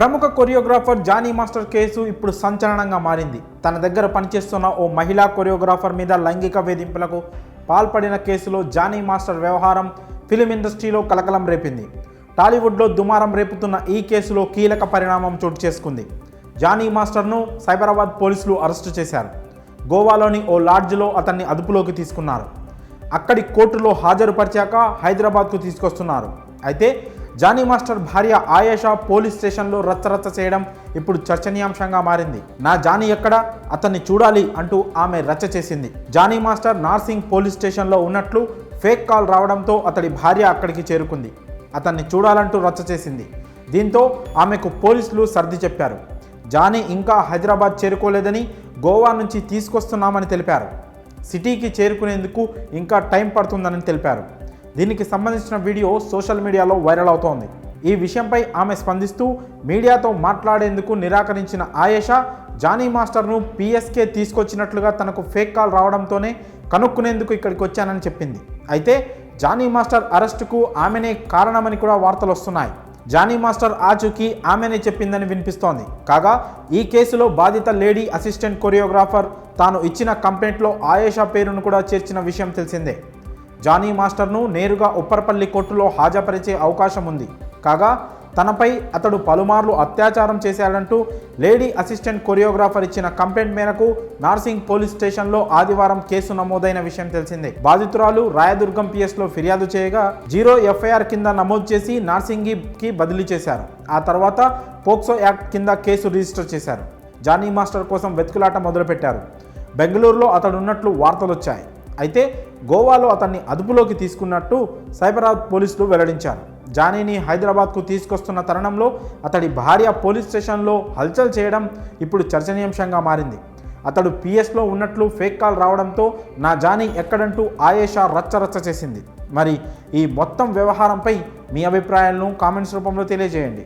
ప్రముఖ choreographer Johnny master case ఇప్పుడు సంచలనంగా మారింది. తన దగ్గర పనిచేస్తున్న ఓ మహిళా కొరియోగ్రాఫర్ మీద లైంగిక వేధింపులకు పాల్పడిన కేసులో జానీ మాస్టర్ వ్యవహారం ఫిలిం ఇండస్ట్రీలో కలకలం రేపింది. టాలీవుడ్లో దుమారం రేపుతున్న ఈ కేసులో కీలక పరిణామం చోటు చేసుకుంది. జానీ మాస్టర్ను సైబరాబాద్ పోలీసులు అరెస్టు చేశారు. గోవాలోని ఓ లాడ్జ్లో అతన్ని అదుపులోకి తీసుకున్నారు. అక్కడి కోర్టులో హాజరుపరిచాక హైదరాబాద్కు తీసుకొస్తున్నారు. అయితే జానీ మాస్టర్ భార్య ఆయేషా పోలీస్ స్టేషన్లో రచ్చరచ్చ చేయడం ఇప్పుడు చర్చనీయాంశంగా మారింది. నా జానీ ఎక్కడ, అతన్ని చూడాలి అంటూ ఆమె రచ్చ చేసింది. జానీ మాస్టర్ నార్సింగ్ పోలీస్ స్టేషన్లో ఉన్నట్లు ఫేక్ కాల్ రావడంతో అతడి భార్య అక్కడికి చేరుకుంది. అతన్ని చూడాలంటూ రచ్చ చేసింది. దీంతో ఆమెకు పోలీసులు సర్ది చెప్పారు. జానీ ఇంకా హైదరాబాద్ చేరుకోలేదని, గోవా నుంచి తీసుకొస్తున్నామని తెలిపారు. సిటీకి చేరుకునేందుకు ఇంకా టైం పడుతుందని తెలిపారు. దీనికి సంబంధించిన వీడియో సోషల్ మీడియాలో వైరల్ అవుతోంది. ఈ విషయంపై ఆమె స్పందిస్తూ మీడియాతో మాట్లాడేందుకు నిరాకరించిన ఆయేషా జానీ మాస్టర్ను పిఎస్కే తీసుకొచ్చినట్లుగా తనకు ఫేక్ కాల్ రావడంతోనే కనుక్కునేందుకు ఇక్కడికి వచ్చానని చెప్పింది. అయితే జానీ మాస్టర్ అరెస్టుకు ఆమెనే కారణమని కూడా వార్తలు వస్తున్నాయి. జానీ మాస్టర్ ఆచూకీ ఆమెనే చెప్పిందని వినిపిస్తోంది. కాగా ఈ కేసులో బాధిత లేడీ అసిస్టెంట్ కొరియోగ్రాఫర్ తాను ఇచ్చిన కంప్లైంట్లో ఆయేషా పేరును కూడా చేర్చిన విషయం తెలిసిందే. జానీ మాస్టర్ను నేరుగా ఉప్పర్పల్లి కోర్టులో హాజరుపరిచే అవకాశం ఉంది. కాగా తనపై అతడు పలుమార్లు అత్యాచారం చేశాడంటూ లేడీ అసిస్టెంట్ కొరియోగ్రాఫర్ ఇచ్చిన కంప్లైంట్ మేరకు నార్సింగ్ పోలీస్ స్టేషన్లో ఆదివారం కేసు నమోదైన విషయం తెలిసిందే. బాధితురాలు రాయదుర్గం పిఎస్లో ఫిర్యాదు చేయగా 0 ఎఫ్ఐఆర్ కింద నమోదు చేసి నార్సింగికి బదిలీ చేశారు. ఆ తర్వాత పోక్సో యాక్ట్ కింద కేసు రిజిస్టర్ చేశారు. జానీ మాస్టర్ కోసం వెతుకులాట మొదలుపెట్టారు. బెంగళూరులో అతడు ఉన్నట్లు వార్తలు వచ్చాయి. అయితే గోవాలో అతన్ని అదుపులోకి తీసుకున్నట్టు సైబరాబాద్ పోలీసులు వెల్లడించారు. జానీని హైదరాబాద్కు తీసుకొస్తున్న తరుణంలో అతడి భార్య పోలీస్ స్టేషన్లో హల్చల్ చేయడం ఇప్పుడు చర్చనీయాంశంగా మారింది. అతడు పిఎస్లో ఉన్నట్లు ఫేక్ కాల్ రావడంతో నా జానీ ఎక్కడంటూ ఆయేషా రచ్చరచ్చ చేసింది. మరి ఈ మొత్తం వ్యవహారంపై మీ అభిప్రాయాలను కామెంట్స్ రూపంలో తెలియజేయండి.